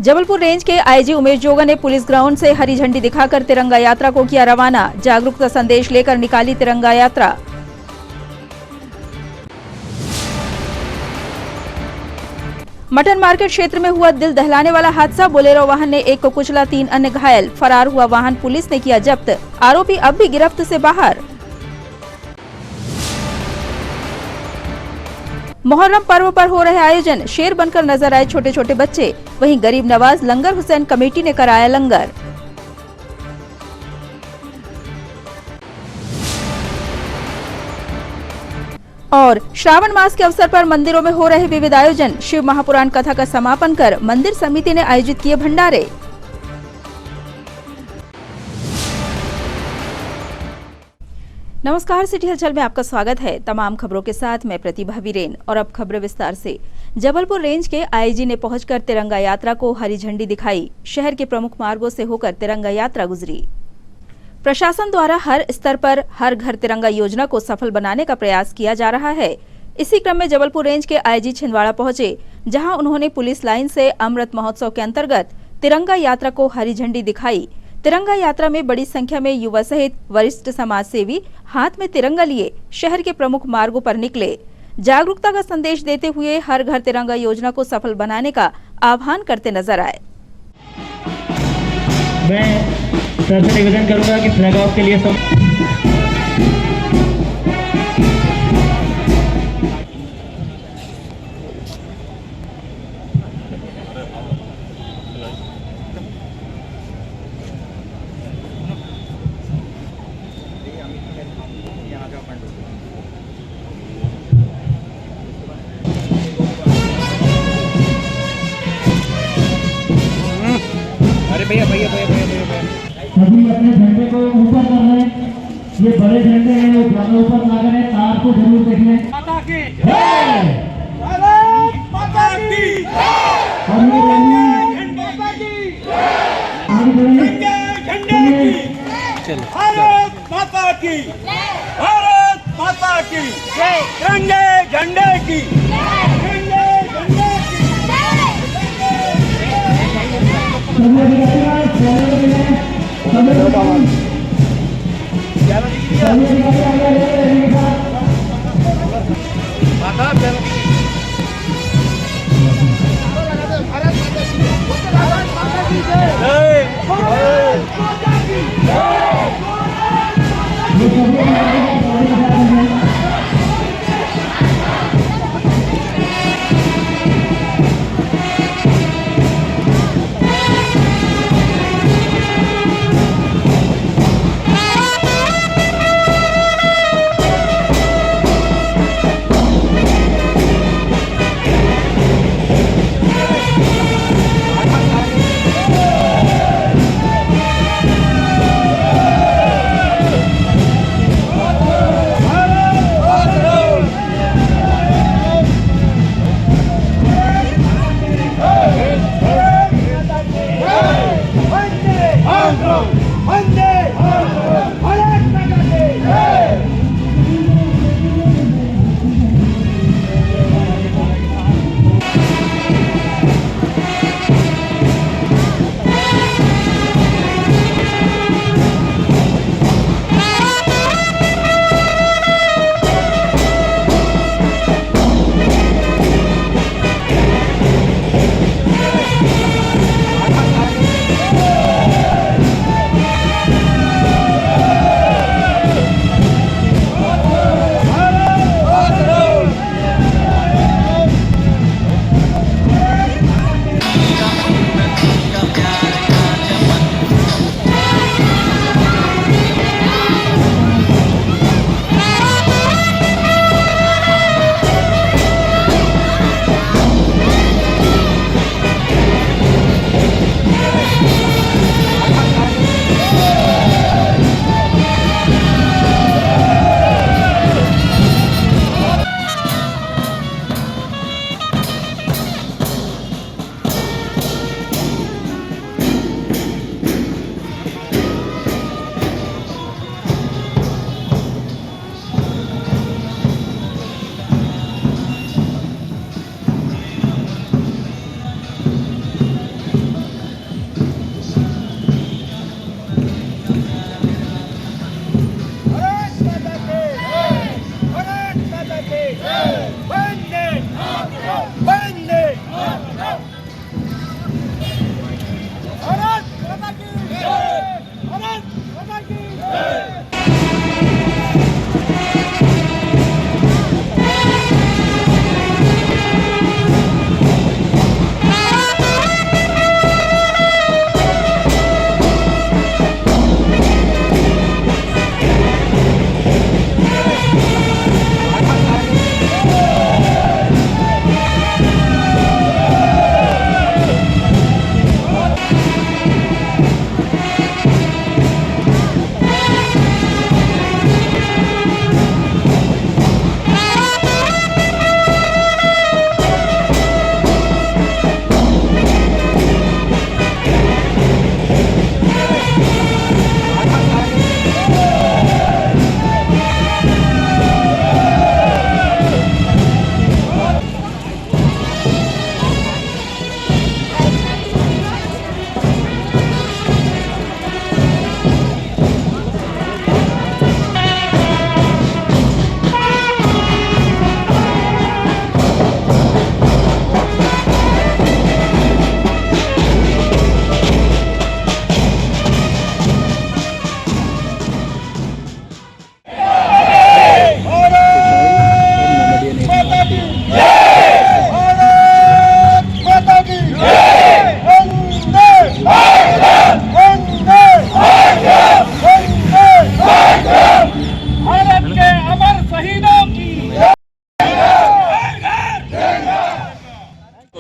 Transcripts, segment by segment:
Jabalpur range के IG Umesh जोगा ने police ground से हरी झंडी दिखाकर तिरंगा यात्रा को किया रवाना। जागरूकता संदेश लेकर निकाली तिरंगा यात्रा। मटन मार्केट क्षेत्र में हुआ दिल दहलाने वाला हादसा। बोलेरो वाहन ने एक को कुचला, 3 अन्य घायल। फरार हुआ वाहन पुलिस ने किया जब्त। आरोपी अब भी गिरफ्त से बाहर। मुहर्रम पर्व पर हो रहे आयोजन। शेर बनकर नजर आए छोटे छोटे बच्चे। वहीं गरीब नवाज लंगर हुसैन कमेटी ने कराया लंगर। और श्रावण मास के अवसर पर मंदिरों में हो रहे विविध आयोजन। शिव महापुराण कथा का समापन कर मंदिर समिति ने आयोजित किए भंडारे। नमस्कार, सिटी हलचल में आपका स्वागत है। तमाम खबरों के साथ मैं प्रतिभा वीरेन। और अब खबरें विस्तार से। जबलपुर रेंज के आईजी ने पहुंचकर तिरंगा यात्रा को हरी झंडी दिखाई। शहर के प्रमुख मार्गों से होकर तिरंगा यात्रा गुजरी। प्रशासन द्वारा हर स्तर पर हर घर तिरंगा योजना को सफल बनाने का प्रयास किया जा रहा है। इसी क्रम में जबलपुर रेंज के आईजी छिंदवाड़ा पहुंचे, जहां उन्होंने पुलिस लाइन से अमृत महोत्सव के अंतर्गत तिरंगा यात्रा को हरी झंडी दिखाई। तिरंगा यात्रा में बड़ी संख्या में युवा सहित वरिष्ठ समाज सेवी हाथ में तिरंगा लिए शहर के प्रमुख मार्गों पर निकले। जागरूकता का संदेश देते हुए हर घर तिरंगा योजना को सफल बनाने का आह्वान करते नजर आए। मैं सर से निवेदन करूंगा कि फ्लैग ऑफ के लिए सब भैया सभी अपने झंडे को ऊपर कर रहे हैं। ये बड़े झंडे हैं, वो ज़्यादा ऊपर ना करें। तार को जरूर देख लें। माता की जय, भारत माता की जय। और ये झंडे की आगे बढ़ें। झंडे की भारत माता की जय, भारत माता की जय। तिरंगे झंडे की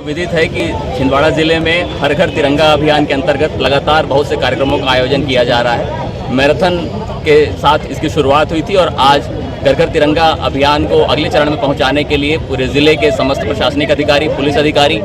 विदित है कि छिंदवाड़ा जिले में हर घर तिरंगा अभियान के अंतर्गत लगातार बहुत से कार्यक्रमों का आयोजन किया जा रहा है। मैराथन के साथ इसकी शुरुआत हुई थी और आज घर घर तिरंगा अभियान को अगले चरण में पहुंचाने के लिए पूरे जिले के समस्त प्रशासनिक अधिकारी, पुलिस अधिकारी,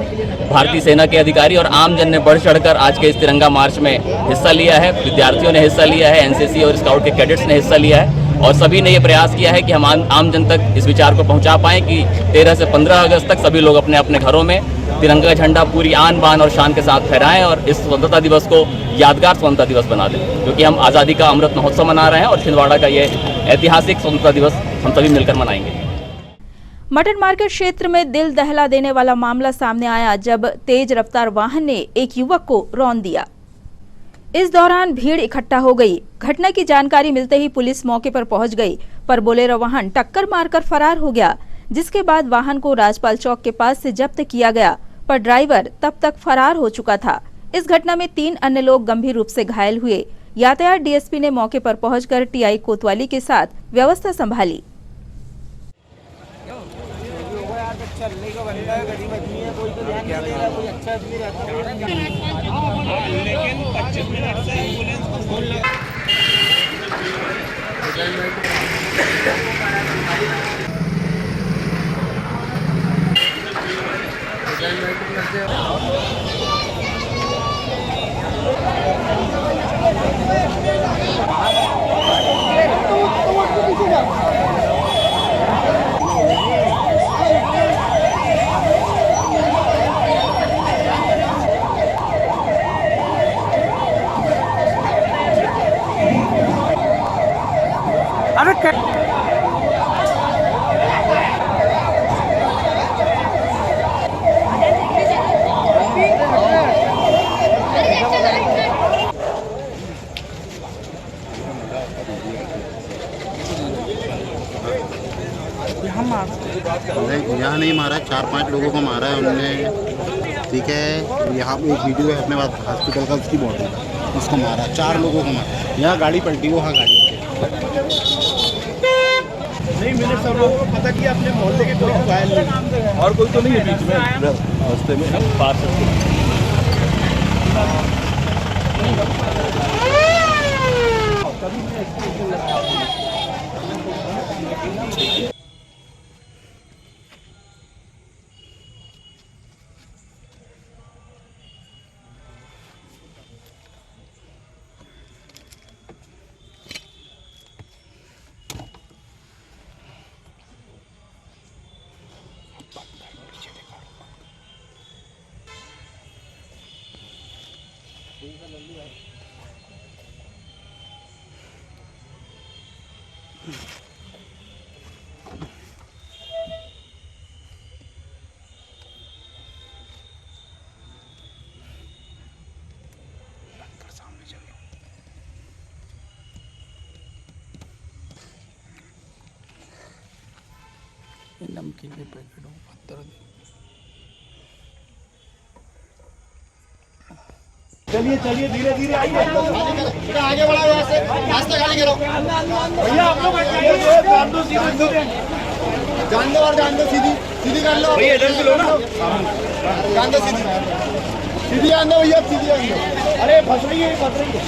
भारतीय सेना के अधिकारी और आमजन ने बढ़ चढ़कर आज के इस तिरंगा मार्च में हिस्सा लिया है। विद्यार्थियों ने हिस्सा लिया है, एनसीसी और स्काउट के कैडेट्स ने हिस्सा लिया है और सभी ने ये प्रयास किया है कि हम आम जन तक इस विचार को पहुंचा पाएं कि 13 से 15 अगस्त तक सभी लोग अपने अपने घरों में तिरंगा झंडा पूरी आन बान और शान के साथ फहराएं और इस स्वतंत्रता दिवस को यादगार स्वतंत्रता दिवस बना दें, क्योंकि हम आज़ादी का अमृत महोत्सव मना रहे हैं और छिंदवाड़ा का ये ऐतिहासिक स्वतंत्रता दिवस हम सभी मिलकर मनाएंगे। मटन मार्केट क्षेत्र में दिल दहला देने वाला मामला सामने आया जब तेज रफ्तार वाहन ने एक युवक को रौंद दिया। इस दौरान भीड़ इकट्ठा हो गई। घटना की जानकारी मिलते ही पुलिस मौके पर पहुंच गई, पर बोलेरो वाहन टक्कर मारकर फरार हो गया, जिसके बाद वाहन को राजपाल चौक के पास से जब्त किया गया, पर ड्राइवर तब तक फरार हो चुका था। इस घटना में 3 अन्य लोग गंभीर रूप से घायल हुए। यातायात डीएसपी ने मौके पर पहुंचकर टीआई कोतवाली के साथ व्यवस्था संभाली। चलने का बंदा है, गरीब आदमी है, कोई तो ध्यान नहीं दे रहा, कोई अच्छा आदमी रहता है। लेकिन 25 मिनट से एम्बुलेंस को फोन लगा। यहाँ नहीं मारा है, 4-5 लोगों को मारा है उन्होंने। ठीक है, यहाँ पे एक वीडियो है अपने पास हॉस्पिटल का, उसकी बॉडी उसको मारा, 4 लोगों को मारा। यहाँ गाड़ी पलटी, वहाँ गाड़ी नहीं मैंने सब लोगों को पता किया, अपने मोहल्ले के कोई घायल नहीं और कोई तो नहीं है बीच में रास्ते में पास। नमकीन के पैकेट हो, पत्थर चलिए चलिए धीरे धीरे आइए, आगे बढ़ा, यहाँ से रास्ता खाली करो भैया आप लोग जान दो, जान दो सीधी सीधी कर लो भैया, इधर से लो ना, जान दो सीधी सीधी आन दो भैया, सीधी आन दो। अरे फंस रही है, फंस रही है।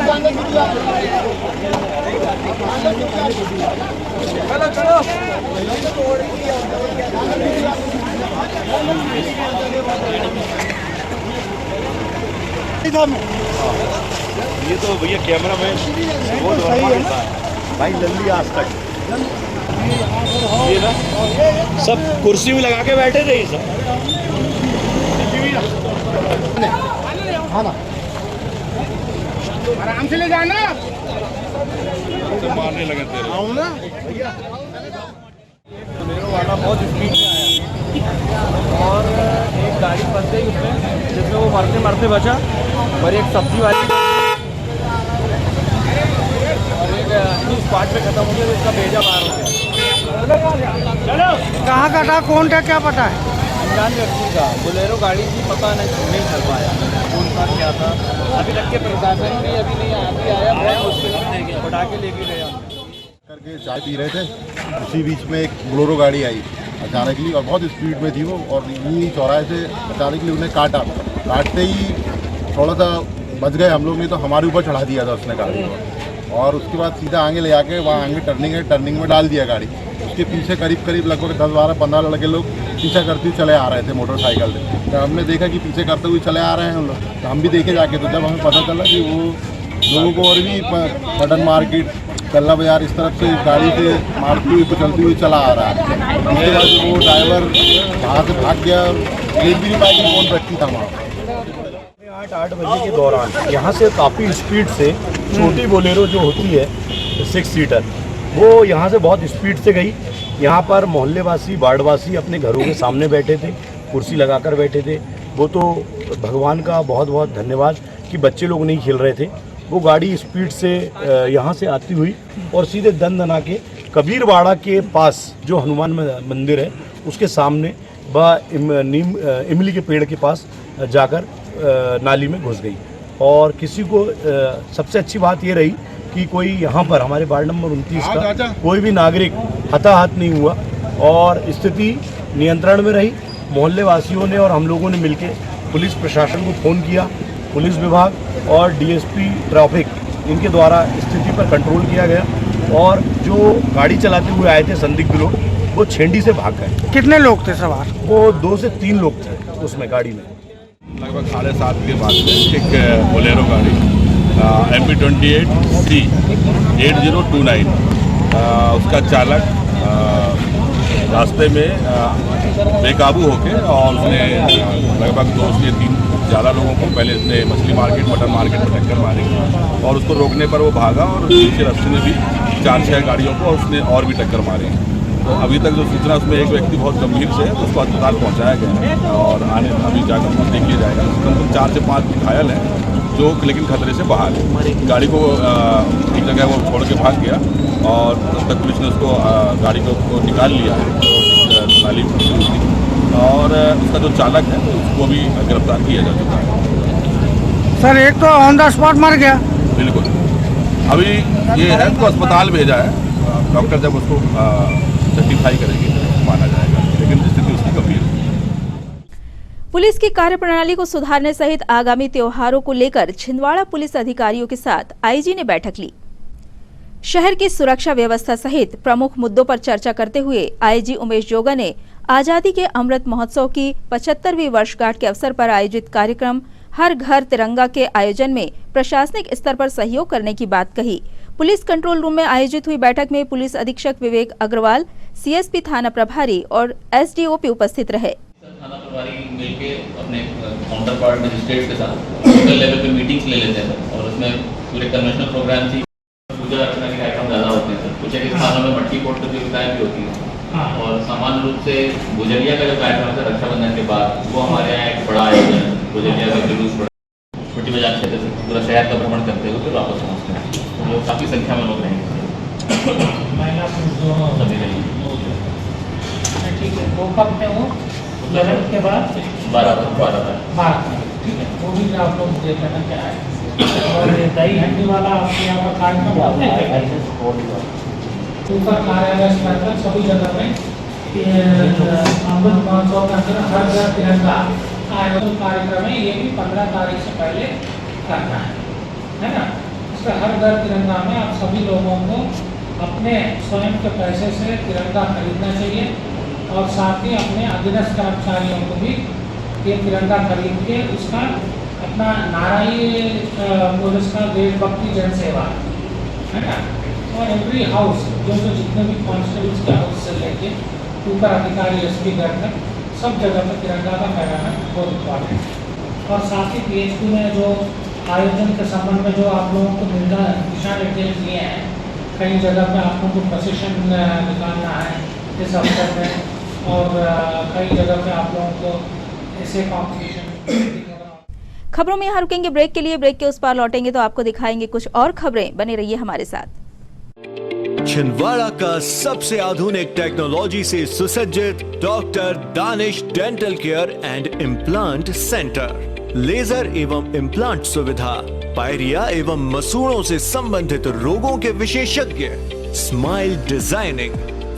जान दो सीधी आन दो। चलो चलो ये तो भैया कैमरा में बहुत बड़ा भाई, लल्ली आज तक ये ना सब कुर्सी में लगा के बैठे थे ये सब। आराम से ले जाना, मारने लगे थे आओ ना भैया। मेरा वाला बहुत स्पीड में आया और एक गाड़ी फंस गई उसमें, जिसमें वो मरते मरते बचा, और एक सब्जी वाली और एक स्पॉट पे खत्म हो गया, तो इसका भेजा बाहर हो गया। चलो कहाँ का था, कौन था, क्या पता है? अनजान व्यक्ति का बोलेरो गाड़ी थी, पता नहीं चल पाया कौन था क्या था। अभी तक के प्रशासन भी अभी नहीं आया, बहुत मुश्किल से उठा के लेके गया करके चाय पी रहे थे, उसी बीच में एक बोलेरो गाड़ी आई अचानकली, और बहुत स्पीड में थी वो, और यहीं चौराहे से अचानकली उन्हें काटते ही थोड़ा सा बच गए हम लोग, नहीं तो हमारे ऊपर चढ़ा दिया था उसने गाड़ी को, और उसके बाद सीधा आगे ले जाके वहाँ आगे टर्निंग में डाल दिया गाड़ी। उसके पीछे करीब लगभग 10, 12, 15 लड़के लोग पीछा करते हुए चले आ रहे थे मोटरसाइकिल से। तो हमने देखा कि पीछे करते हुए चले आ रहे हैं हम लोग, तो हम भी देखे जाके, तो जब हमें पता चला कि वो लोगों को और भी पटन मार्केट, कल्ला बाजार इस तरफ से गाड़ी से मारती हुई कुचलती हुई चला आ रहा है। उसके बाद वो ड्राइवर वहाँ से भाग गया, देख भी नहीं पाई कि कौन व्यक्ति था वहाँ। 8 बजे के दौरान यहाँ से काफ़ी स्पीड से छोटी बोलेरो जो होती है 6 सीटर, वो यहाँ से बहुत स्पीड से गई। यहाँ पर मोहल्लेवासी, वार्डवासी अपने घरों के सामने बैठे थे, कुर्सी लगाकर बैठे थे। वो तो भगवान का बहुत बहुत धन्यवाद कि बच्चे लोग नहीं खेल रहे थे। वो गाड़ी स्पीड से यहाँ से आती हुई और सीधे दंदना के कबीरवाड़ा के पास जो हनुमान मंदिर है उसके सामने इमली के पेड़ के पास जाकर नाली में घुस गई। और किसी को सबसे अच्छी बात ये रही कि कोई यहाँ पर हमारे वार्ड नंबर 29 का कोई भी नागरिक हताहत नहीं हुआ और स्थिति नियंत्रण में रही। मोहल्ले वासियों ने और हम लोगों ने मिलकर पुलिस प्रशासन को फ़ोन किया। पुलिस विभाग और डीएसपी ट्रैफिक, इनके द्वारा स्थिति पर कंट्रोल किया गया और जो गाड़ी चलाते हुए आए थे संदिग्ध लोग, वो छेंडी से भाग गए। कितने लोग थे सवार? वो 2 से 3 लोग थे उसमें गाड़ी में। लगभग 7:30 के बाद में एक बोलेरो गाड़ी MP28C 8029, उसका चालक रास्ते में बेकाबू होके और उसने लगभग 2 से 3 ज़्यादा लोगों को, पहले उसने मछली मार्केट, मटन मार्केट में टक्कर मारी और उसको रोकने पर वो भागा और नीचे रास्ते में भी 4-6 गाड़ियों को उसने और भी टक्कर मारी। तो अभी तक जो सूचना, उसमें एक व्यक्ति बहुत गंभीर से है, उसको अस्पताल पहुंचाया गया है और अभी जाकर देख लिया जाएगा। कम 4 से 5 घायल हैं जो लेकिन खतरे से बाहर है। गाड़ी को एक जगह वो छोड़ के भाग गया और तब तक पुलिस ने उसको गाड़ी को निकाल लिया है नाली और उसका जो चालक है उसको भी गिरफ्तार किया जा चुका है। सर एक तो ऑन द स्पॉट मर गया। बिल्कुल, अभी ये है उसको अस्पताल भेजा है, डॉक्टर जब उसको सर्टिफाई करेंगे माना जाएगा, लेकिन स्थिति उसकी गंभीर है। पुलिस की कार्यप्रणाली को सुधारने सहित आगामी त्योहारों को लेकर छिंदवाड़ा पुलिस अधिकारियों के साथ आईजी ने बैठक ली। शहर की सुरक्षा व्यवस्था सहित प्रमुख मुद्दों पर चर्चा करते हुए आईजी उमेश जोगा ने आजादी के अमृत महोत्सव की 75वीं वर्षगांठ के अवसर पर आयोजित कार्यक्रम हर घर तिरंगा के आयोजन में प्रशासनिक स्तर पर सहयोग करने की बात कही। पुलिस कंट्रोल रूम में आयोजित हुई बैठक में पुलिस अधीक्षक विवेक अग्रवाल, सीएसपी थाना प्रभारी और एसडीओपी उपस्थित रहे। थाना प्रभारी मिलके अपने काउंटर पार्ट मजिस्ट्रेट के साथ लोकल लेवल पे मीटिंग्स ले लेते हैं और उसमें पूरे कन्वेंशनल प्रोग्राम थी, पूजा अर्चना के कार्यक्रम ज़्यादा होते हैं। कुछ एक स्थानों में मटकी फोड़ प्रतियोगिताएं भी होती हैं और सामान्य रूप से गुजरिया का जो कार्यक्रम है रक्षाबंधन के बाद, वो हमारे यहाँ एक बड़ा आयोजन है। गुजरिया का जुलूस छोटी बाजार क्षेत्र से पूरा शहर का भ्रमण करते हुए फिर वापस पहुँचते हैं, तो लोग काफ़ी संख्या में लोग रहेंगे, सभी रहेंगे। ठीक है, वो कब है वो? 11 के बाद 12 ठीक है, वो भी आप लोग देखना क्या है। और दही हंडी वाला आपके यहाँ पर कार्यक्रम होते हैं ऊपर कार्यालय स्तर पर सभी जगह में अमृत महोत्सव का अंदर हर घर तिरंगा आयोजन कार्यक्रम है। ये भी 15 तारीख से पहले करना है ना। इसका हर घर तिरंगा में आप सभी लोगों को अपने स्वयं के पैसे से तिरंगा खरीदना चाहिए और साथ ही अपने अधीनस्थ कर्मचारियों को भी ये तिरंगा खरीद के उसका अपना नारा ही पुलिस का देशभक्ति जनसेवा है ना। और एवरी हाउस जो जितने भी कॉन्स्टेबल्स के हाउस से लेके ऊपर अधिकारी एसपी घर तक सब जगह पर तिरंगा का फहराना बहुत इम्पॉर्टेंट है। और साथ ही पीएचपी में जो आयोजन के संबंध में जो आप लोगों को दिशा निर्देश दिए हैं, कई जगह पे आप लोगों को प्रशिक्षण निकालना है इस अवसर में और कई जगह पे आप लोगों को ऐसे कॉम्पिटिशन। खबरों में यहाँ रुकेंगे ब्रेक के लिए। ब्रेक के उस पार लौटेंगे तो आपको दिखाएंगे कुछ और खबरें। बने रहिए हमारे साथ। छिंदवाड़ा का सबसे आधुनिक टेक्नोलॉजी से सुसज्जित doctor Danish dental care and implant centre, laser एवं इम्प्लांट सुविधा, पायरिया एवं मसूड़ों से संबंधित रोगों के विशेषज्ञ, स्माइल डिजाइनिंग,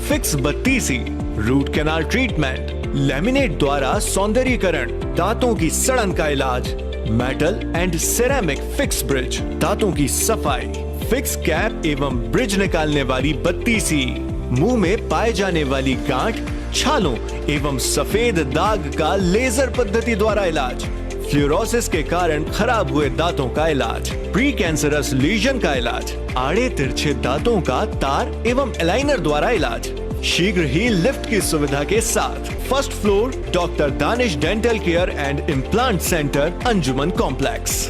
फिक्स बत्तीसी, रूट कैनाल ट्रीटमेंट, लेमिनेट द्वारा सौंदर्यीकरण, दांतों की सड़न का इलाज, metal and ceramic fix bridge, दांतों की सफाई, फिक्स कैप एवं ब्रिज निकालने वाली 32 मुंह में पाए जाने वाली गांठ, छालों एवं सफेद दाग का लेजर पद्धति द्वारा इलाज, फ्लोरोसिस के कारण खराब हुए दांतों का इलाज, प्री कैंसरस लीजन का इलाज, आड़े तिरछे दांतों का तार एवं एलाइनर द्वारा इलाज, शीघ्र ही लिफ्ट की सुविधा के साथ। First floor doctor Danish dental care and implant centre, Anjuman complex.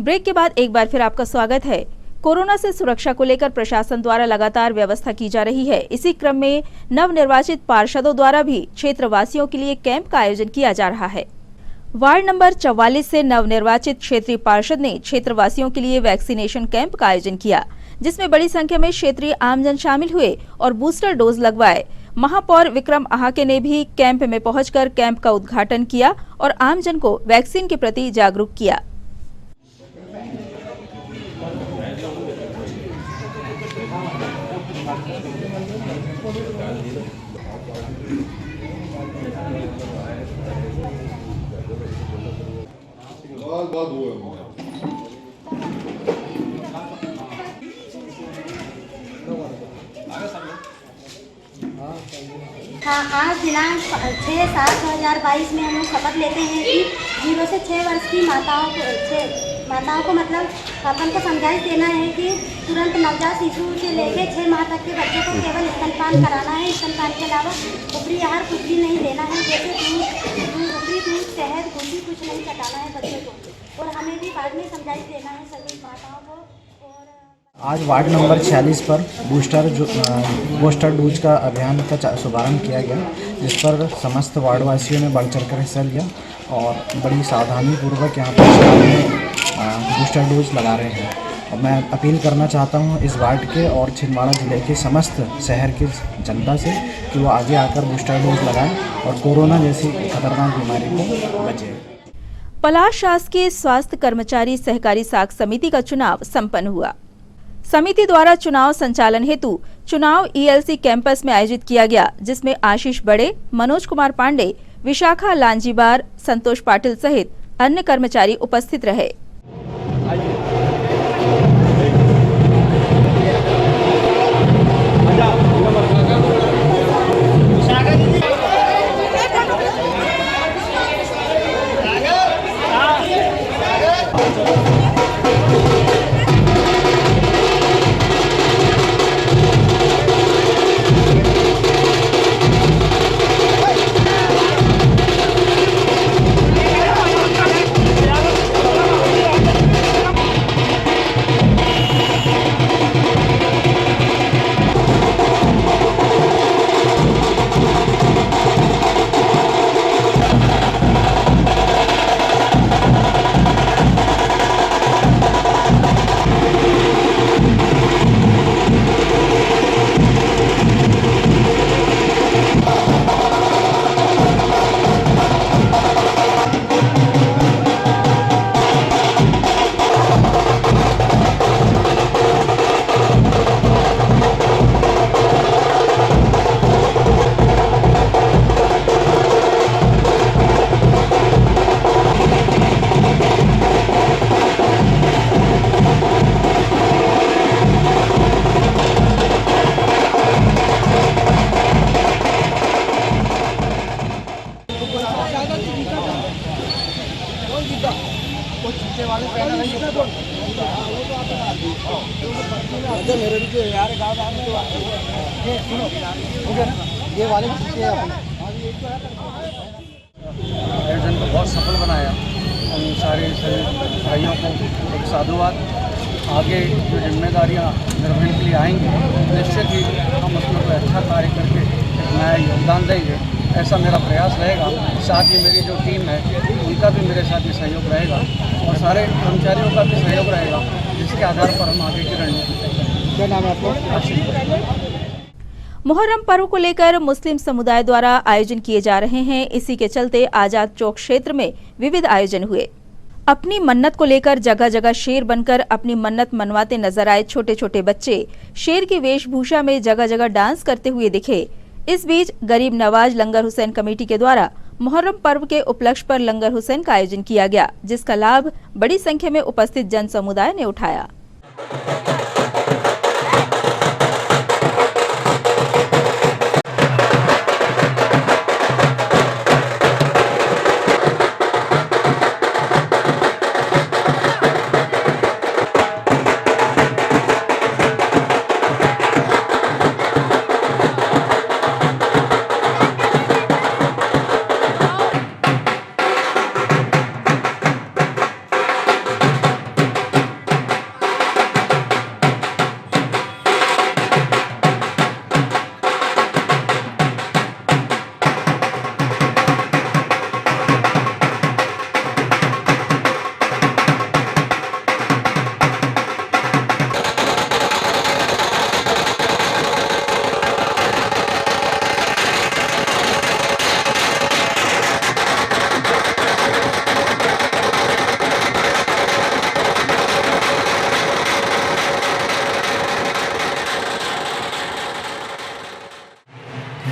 ब्रेक के बाद एक बार फिर आपका स्वागत है। कोरोना से सुरक्षा को लेकर प्रशासन द्वारा लगातार व्यवस्था की जा रही है। इसी क्रम में नवनिर्वाचित पार्षदों द्वारा भी क्षेत्रवासियों के लिए कैंप का आयोजन किया जा रहा है। वार्ड नंबर 44 से नवनिर्वाचित क्षेत्रीय पार्षद ने क्षेत्रवासियों के लिए वैक्सीनेशन कैंप का आयोजन किया, जिसमें बड़ी संख्या में क्षेत्रीय आमजन शामिल हुए और बूस्टर डोज लगवाए। महापौर विक्रम आहाके ने भी कैंप में पहुंचकर कैंप का उद्घाटन किया और आमजन को वैक्सीन के प्रति जागरूक किया। हाँ, आज दिनांक 6/7/2022 में हम लोग शपथ लेते हैं कि 0 से 6 वर्ष की माताओं को मतलब अपन को समझाइश देना है कि तुरंत नवजात शिशु से लेकर 6 माह तक के बच्चों को केवल स्तनपान कराना है। स्तनपान के अलावा ऊपरी आहार कुछ भी नहीं देना है, जैसे दूध, शहद, कुछ नहीं चटाना है बच्चों को। और हमें भी बाद में समझाइश देना है सभी माताओं को। आज वार्ड नंबर 46 पर बूस्टर डोज का अभियान का शुभारंभ किया गया, जिस पर समस्त वार्डवासियों ने बढ़ चढ़कर हिस्सा लिया और बड़ी सावधानी पूर्वक यहाँ पर बूस्टर डोज लगा रहे हैं। और मैं अपील करना चाहता हूँ इस वार्ड के और छिंदवाड़ा जिले के समस्त शहर की जनता से कि वो आगे आकर बूस्टर डोज लगाएं और कोरोना जैसी खतरनाक बीमारी को बचें। पलाश शासकीय स्वास्थ्य कर्मचारी सहकारी साख समिति का चुनाव संपन्न हुआ। समिति द्वारा चुनाव संचालन हेतु चुनाव ईएलसी कैंपस में आयोजित किया गया, जिसमें आशीष बड़े, मनोज कुमार पांडे, विशाखा लांजीबार, संतोष पाटिल सहित अन्य कर्मचारी उपस्थित रहे। आयोजन को बहुत सफल बनाया। उन सारे भाइयों को एक साधुवाद। आगे जो जिम्मेदारियां निर्वहन के लिए आएंगे, निश्चित ही हम उसमें कोई अच्छा कार्य करके एक नया योगदान देंगे, ऐसा मेरा प्रयास रहेगा। साथ ही मेरी जो टीम है उनका भी मेरे साथ ही सहयोग रहेगा और सारे कर्मचारियों का भी सहयोग रहेगा, जिसके आधार पर हम आगे की रणनीति तय करेंगे। क्या नाम है आपका? मुहर्रम पर्व को लेकर मुस्लिम समुदाय द्वारा आयोजन किए जा रहे हैं। इसी के चलते आजाद चौक क्षेत्र में विविध आयोजन हुए। अपनी मन्नत को लेकर जगह जगह शेर बनकर अपनी मन्नत मनवाते नजर आए छोटे छोटे बच्चे शेर की वेशभूषा में जगह जगह डांस करते हुए दिखे। इस बीच गरीब नवाज लंगर हुसैन कमेटी के द्वारा मुहर्रम पर्व के उपलक्ष्य पर लंगर हुसैन का आयोजन किया गया, जिसका लाभ बड़ी संख्या में उपस्थित जन समुदाय ने उठाया।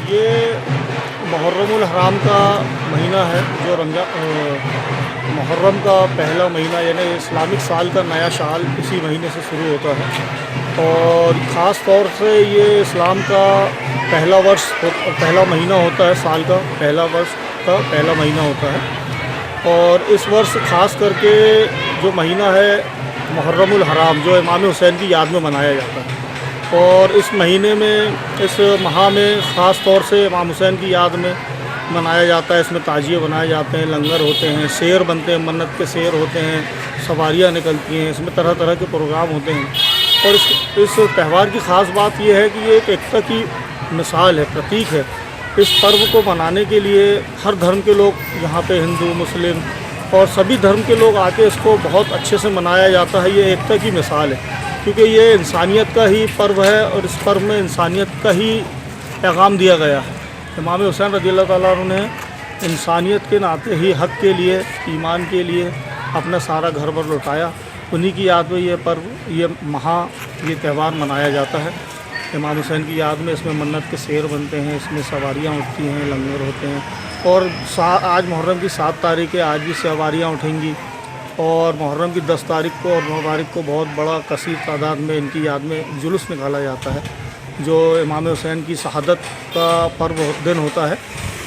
ये मुहर्रमुल हराम का महीना है, जो मुहर्रम का पहला महीना यानी इस्लामिक साल का नया साल इसी महीने से शुरू होता है और ख़ास तौर से ये इस्लाम का पहला महीना होता है, साल का पहला वर्ष का पहला महीना होता है। और इस वर्ष ख़ास करके जो महीना है मुहर्रमुल हराम, जो इमाम हुसैन की याद में मनाया जाता है और इस महीने में, इस माह में ख़ास तौर से इमाम हुसैन की याद में मनाया जाता है। इसमें ताजिए बनाए जाते हैं, लंगर होते हैं, शेर बनते हैं, मन्नत के शेर होते हैं, सवारियाँ निकलती हैं, इसमें तरह तरह के प्रोग्राम होते हैं। और इस त्यौहार की ख़ास बात यह है कि ये एक एकता की मिसाल है, प्रतीक है। इस पर्व को मनाने के लिए हर धर्म के लोग यहाँ पे, हिंदू, मुस्लिम और सभी धर्म के लोग आके इसको बहुत अच्छे से मनाया जाता है। ये एकता की मिसाल है क्योंकि ये इंसानियत का ही पर्व है और इस पर्व में इंसानियत का ही पैगाम दिया गया है। इमाम हुसैन रज़ियल्लाहु ताला अन्हु ने इंसानियत के नाते ही हक़ के लिए, ईमान के लिए अपना सारा घर भर लुटाया। उन्हीं की याद में ये पर्व, ये त्यौहार मनाया जाता है। इमाम हुसैन की याद में इसमें मन्नत के शेर बनते हैं, इसमें सवारियाँ उठती हैं, लंगर होते हैं। और आज मुहर्रम की 7 तारीख है, आज भी सवारियाँ उठेंगी और मुहर्रम की 10 तारीख को और 9 तारीख को बहुत बड़ा कसीर तादाद में इनकी याद में जुलूस निकाला जाता है, जो इमाम हुसैन की शहादत का पर्व दिन होता है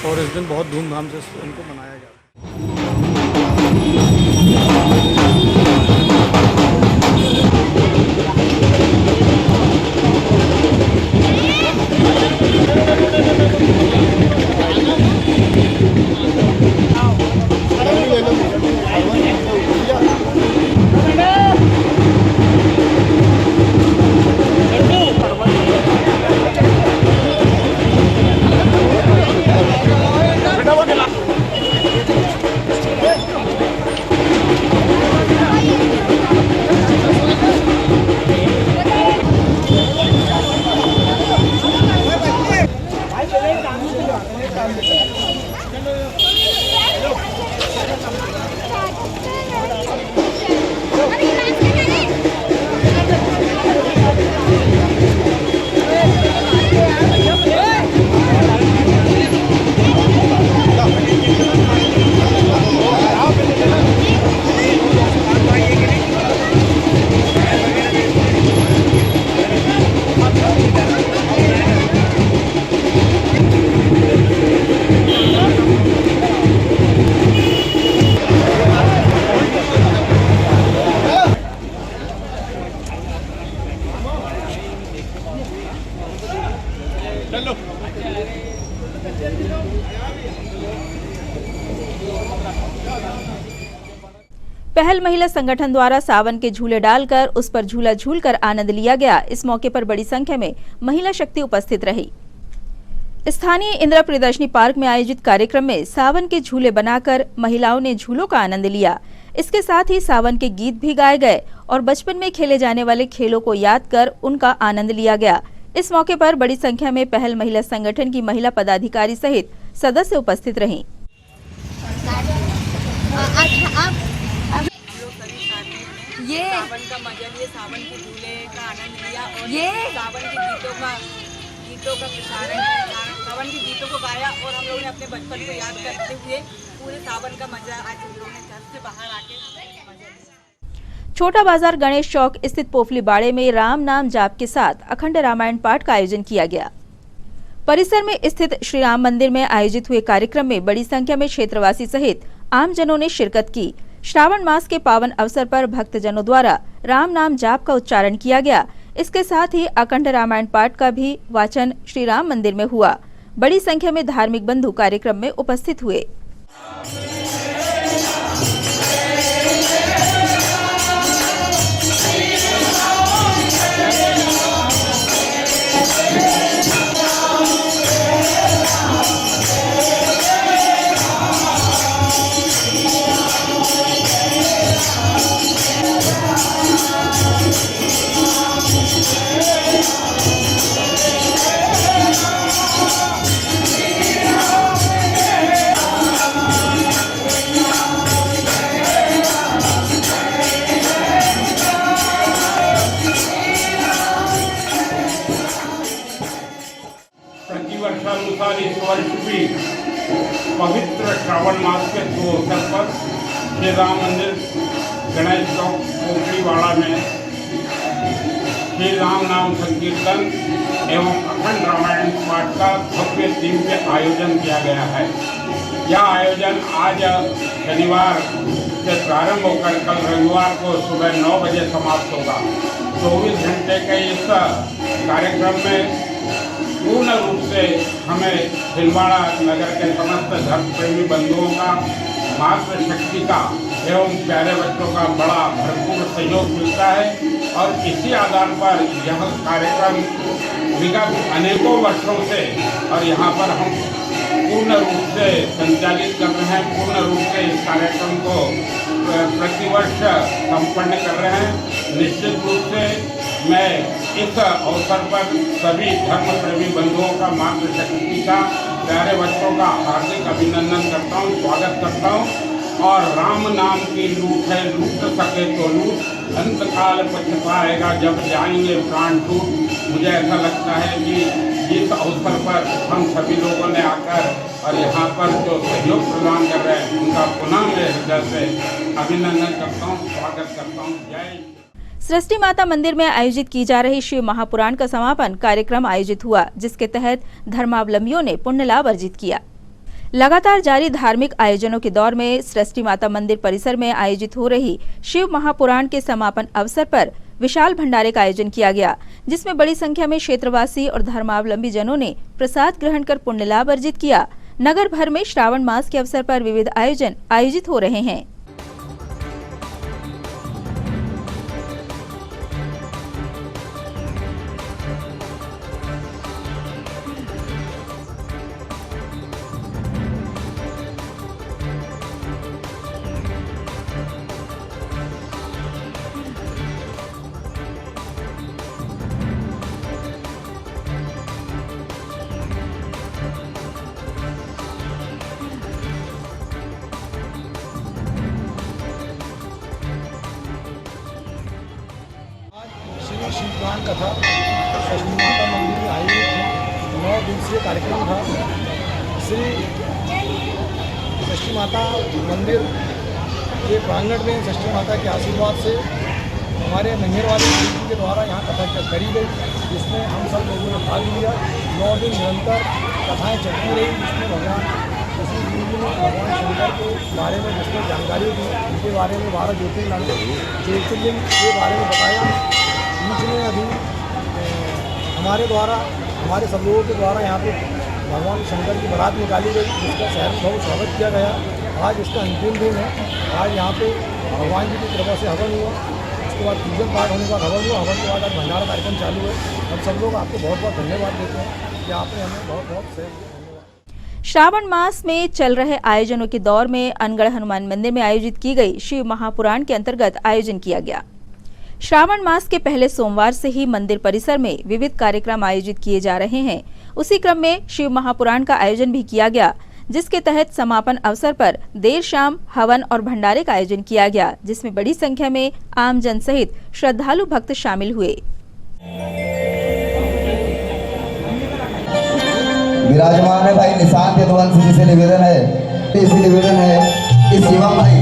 और इस दिन बहुत धूमधाम से इनको मनाया जाता है। पहल महिला संगठन द्वारा सावन के झूले डालकर उस पर झूला झूलकर आनंद लिया गया। इस मौके पर बड़ी संख्या में महिला शक्ति उपस्थित रही। स्थानीय इंदिरा प्रियदर्शनी पार्क में आयोजित कार्यक्रम में सावन के झूले बनाकर महिलाओं ने झूलों का आनंद लिया। इसके साथ ही सावन के गीत भी गाए गए और बचपन में खेले जाने वाले खेलों को याद कर उनका आनंद लिया गया। इस मौके पर बड़ी संख्या में पहल महिला संगठन की महिला पदाधिकारी सहित सदस्य उपस्थित रहीं। ये सावन का मजा लिए, सावन के झूले का आनंद लिया और ये सावन के गीतों का प्रसारण किया, सावन के गीतों को गाया और हम लोगों ने अपने बचपन को याद करते हुए पूरे सावन का मजा आज हम लोगों ने घर से बाहर आके मजा लिया। छोटा बाजार गणेश चौक स्थित पोफली बाड़े में राम नाम जाप के साथ अखंड रामायण पाठ का आयोजन किया गया। परिसर में स्थित श्री राम मंदिर में आयोजित हुए कार्यक्रम में बड़ी संख्या में क्षेत्रवासी सहित आमजनों ने शिरकत की। श्रावण मास के पावन अवसर पर भक्तजनों द्वारा राम नाम जाप का उच्चारण किया गया। इसके साथ ही अखंड रामायण पाठ का भी वाचन श्री राम मंदिर में हुआ। बड़ी संख्या में धार्मिक बंधु कार्यक्रम में उपस्थित हुए। प्रतिवर्षानुसार इस वर्ष भी पवित्र श्रावण मास के दो अवसर पर श्री राम मंदिर गणेश चौक पोखरीवाड़ा में श्री राम नाम संकीर्तन एवं अखंड रामायण पाठ का भव्य दिव्य आयोजन किया गया है। यह आयोजन आज शनिवार से प्रारंभ होकर कल रविवार को सुबह 9 बजे समाप्त होगा। 24 घंटे के इस कार्यक्रम में पूर्ण रूप से हमें छिंदवाड़ा नगर के समस्त धर्म प्रेमी बंधुओं का, मातृशक्ति का एवं प्यारे बच्चों का बड़ा भरपूर सहयोग मिलता है और इसी आधार पर यह कार्यक्रम विगत अनेकों वर्षों से और यहाँ पर हम पूर्ण रूप से संचालित कर रहे हैं, पूर्ण रूप से इस कार्यक्रम को प्रतिवर्ष संपन्न कर रहे हैं। निश्चित रूप से मैं इस अवसर पर सभी धर्म प्रेमी बंधुओं का, मातृशक्ति का, प्यारे बच्चों का हार्दिक अभिनंदन करता हूँ, स्वागत करता हूँ। और राम नाम की लूट है, लूट सके तो लूट, अंतकाल पछताएगा जब जाएंगे प्राण टूट। मुझे ऐसा लगता है कि इस अवसर पर हम सभी लोगों ने आकर और यहाँ पर जो सहयोग प्रदान कर रहे हैं उनका पुनः मैं हृदय से अभिनंदन करता हूँ, स्वागत करता हूँ। जय सृष्टि माता मंदिर में आयोजित की जा रही शिव महापुराण का समापन कार्यक्रम आयोजित हुआ, जिसके तहत धर्मावलंबियों ने पुण्य लाभ अर्जित किया। लगातार जारी धार्मिक आयोजनों के दौर में सृष्टि माता मंदिर परिसर में आयोजित हो रही शिव महापुराण के समापन अवसर पर विशाल भंडारे का आयोजन किया गया, जिसमें बड़ी संख्या में क्षेत्रवासी और धर्मावलंबी जनों ने प्रसाद ग्रहण कर पुण्य लाभ अर्जित किया। नगर भर में श्रावण मास के अवसर पर विविध आयोजन आयोजित हो रहे हैं। शिव पुराण कथा सृष्टि माता मंदिर में आयोजित है। 9 दिवसीय कार्यक्रम था। श्री सृष्टि माता मंदिर के प्रांगण में सृष्टि माता के आशीर्वाद से हमारे नंगेर वाले जी के द्वारा यहाँ कथा करी गई, जिसमें हम सब लोगों ने भाग लिया। 9 दिन निरंतर कथाएँ चलती रही, जिसमें भगवान कृष्ण जी ने भगवान शंकर के बारे में जिसमें जानकारी दी, उनके बारे में 12 ज्योतिर्लिंग के बारे में बताया। बीच में अभी हमारे द्वारा, हमारे सब लोगों के द्वारा यहाँ पे भगवान शंकर की बारात निकाली गई, जिसका शहर में बहुत स्वागत किया गया। आज इसका अंतिम दिन है। आज यहाँ पे भगवान जी की कृपा से हवन हुआ, उसके बाद पूजन पाठ होने के बाद हवन हुआ। हवन के बाद आज भंडारा कार्यक्रम चालू है। हम सब लोग आपको बहुत बहुत धन्यवाद देते हैं कि आपने हमें बहुत बहुत सहयोग दिया। श्रावण मास में चल रहे आयोजनों के दौर में अनगढ़ हनुमान मंदिर में आयोजित की गई शिव महापुराण के अंतर्गत आयोजन किया गया। श्रावण मास के पहले सोमवार से ही मंदिर परिसर में विविध कार्यक्रम आयोजित किए जा रहे हैं। उसी क्रम में शिव महापुराण का आयोजन भी किया गया, जिसके तहत समापन अवसर पर देर शाम हवन और भंडारे का आयोजन किया गया, जिसमें बड़ी संख्या में आम जन सहित श्रद्धालु भक्त शामिल हुए। विराजमान है भाई निशांत यदुवंशी जी से निवेदन है कि शिवम भाई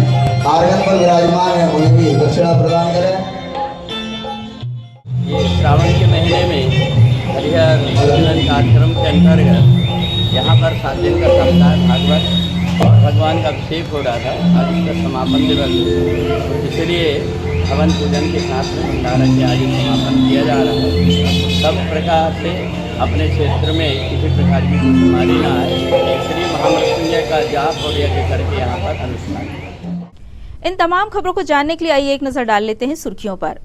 आर्गन पर विराजमान है, उन्हें भी दक्षिणा प्रदान करें। ये श्रावण के महीने में हरिहर भजन कार्यक्रम के अंतर्गत यहाँ पर 7 दिन का सप्ताह भागवत और भगवान का अभिषेक हो रहा था। आज इसका समापन दिवस है, इसलिए हवन पूजन के साथ में भंडारा के आज समापन किया जा रहा है। सब प्रकार से अपने क्षेत्र में किसी प्रकार की बीमारी न आए, इसलिए महामृत्युंजय का जाप और यज्ञ करके यहाँ पर अनुष्ठान। इन तमाम खबरों को जानने के लिए आइए एक नजर डाल लेते हैं सुर्खियों पर।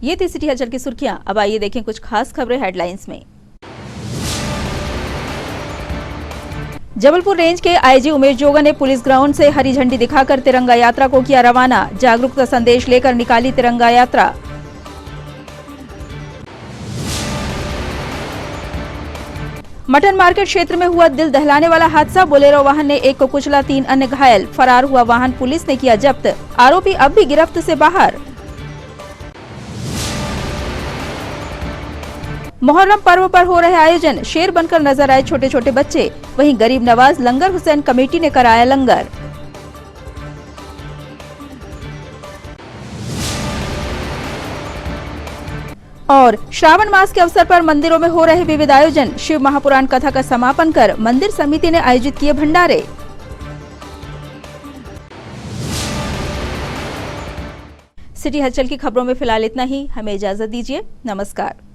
ये थी सिटी हलचल की सुर्खियां। अब आइए देखें कुछ खास खबरें हेडलाइंस में। जबलपुर रेंज के आईजी उमेश जोगा ने पुलिस ग्राउंड से हरी झंडी दिखाकर तिरंगा यात्रा को किया रवाना। जागरूकता संदेश लेकर निकाली तिरंगा यात्रा। मटन मार्केट क्षेत्र में हुआ दिल दहलाने वाला हादसा। बोलेरो वाहन ने एक को कुचला, 3 अन्य घायल। फरार हुआ वाहन पुलिस ने किया जब्त। आरोपी अब भी गिरफ्त से बाहर। मुहर्रम पर्व पर हो रहे आयोजन। शेर बनकर नजर आए छोटे छोटे बच्चे। वहीं गरीब नवाज लंगर हुसैन कमेटी ने कराया लंगर। और श्रावण मास के अवसर पर मंदिरों में हो रहे विविध आयोजन। शिव महापुराण कथा का समापन कर मंदिर समिति ने आयोजित किए भंडारे। सिटी हलचल की खबरों में फिलहाल इतना ही। हमें इजाजत दीजिए। नमस्कार।